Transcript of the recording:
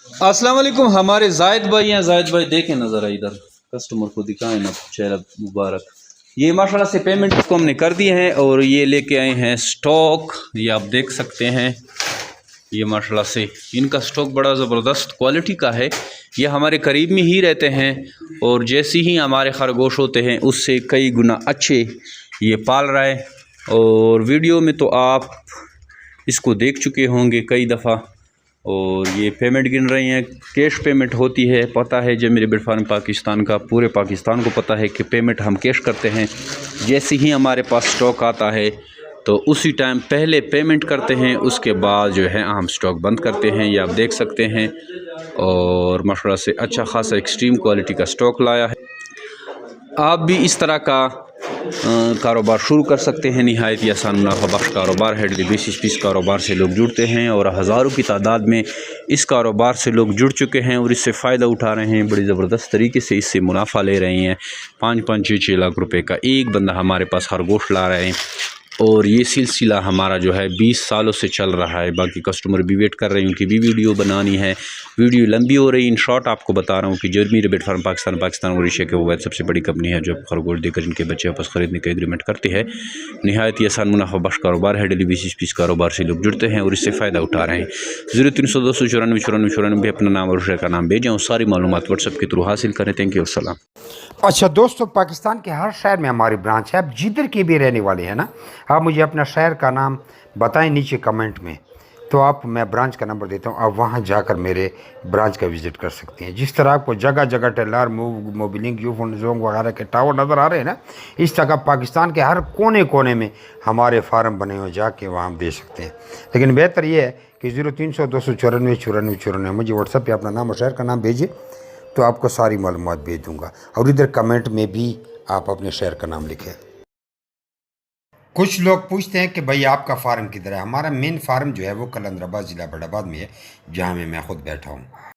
अस्सलाम वालेकुम। हमारे जायद भाई हैं। जायद भाई देखें नज़र इधर, कस्टमर को दिखाएं ना, चेहरा मुबारक। ये माशाल्लाह से पेमेंट को हमने कर दिए हैं और ये लेके आए हैं स्टॉक। ये आप देख सकते हैं, ये माशाल्लाह से इनका स्टॉक बड़ा ज़बरदस्त क्वालिटी का है। ये हमारे करीब में ही रहते हैं और जैसे ही हमारे खरगोश होते हैं उससे कई गुना अच्छे ये पाल रहा है। और वीडियो में तो आप इसको देख चुके होंगे कई दफ़ा। और ये पेमेंट गिन रही हैं, कैश पेमेंट होती है। पता है जब मेरे बेट फार्म पाकिस्तान का, पूरे पाकिस्तान को पता है कि पेमेंट हम कैश करते हैं। जैसे ही हमारे पास स्टॉक आता है तो उसी टाइम पहले पेमेंट करते हैं, उसके बाद जो है हम स्टॉक बंद करते हैं। ये आप देख सकते हैं। और माशाल्लाह से अच्छा खासा एक्सट्रीम क्वालिटी का स्टॉक लाया है। आप भी इस तरह का कारोबार शुरू कर सकते हैं। नहायत ही आसान मुनाफा बख्श कारोबार है। डेली बेसिस पे इस कारोबार से लोग जुड़ते हैं और हज़ारों की तादाद में इस कारोबार से लोग जुड़ चुके हैं और इससे फ़ायदा उठा रहे हैं। बड़ी ज़बरदस्त तरीके से इससे मुनाफा ले रहे हैं। 5-5, 6-6 लाख रुपए का एक बंदा हमारे पास खरगोश ला रहे हैं। और ये सिलसिला हमारा जो है 20 सालों से चल रहा है। बाकी कस्टमर भी वेट कर रहे हैं, उनकी भी वीडियो बनानी है। वीडियो लंबी हो रही है। इन शॉर्ट आपको बता रहा हूँ कि जर्मी रेबिट फार्म पाकिस्तान और एशिया के वो सबसे बड़ी कंपनी है जो खरगोश देकर इनके बच्चे वापस खरीदने का एग्रीमेंट करती है। नहायत ही आसान मुनाफा बख्श कारोबार है। डेली बेसिस पे इस कारोबार से लोग जुड़ते हैं और इससे फ़ायदा उठा रहे हैं। 0300 294 अपना नाम और शहर का नाम भेजें और सारी मालूमात व्हाट्सएप के थ्रू हासिल करें। थैंक यू, अस्सलाम। अच्छा दोस्तों, पाकिस्तान के हर शहर में हमारी ब्रांच है। आप जिधर के भी रहने वाले हैं ना, आप मुझे अपना शहर का नाम बताएं नीचे कमेंट में, तो मैं ब्रांच का नंबर देता हूं। आप वहां जाकर मेरे ब्रांच का विज़िट कर सकते हैं। जिस तरह आपको जगह जगह टेलर मोबिलिंग यूफोन जोंग वगैरह के टावर नज़र आ रहे हैं ना, इस तरह पाकिस्तान के हर कोने कोने में हमारे फार्म बने हुए, जाके वहाँ हम दे सकते हैं। लेकिन बेहतर ये है कि 0300 294 94 94 मुझे व्हाट्सएप पर अपना नाम और शहर का नाम भेजिए, तो आपको सारी मालूमात भेज दूंगा। और इधर कमेंट में भी आप अपने शहर का नाम लिखें। कुछ लोग पूछते हैं कि भाई आपका फार्म किधर है। हमारा मेन फार्म जो है वो कलंदराबाद ज़िला बड़ाबाद में है, जहाँ मैं खुद बैठा हूँ।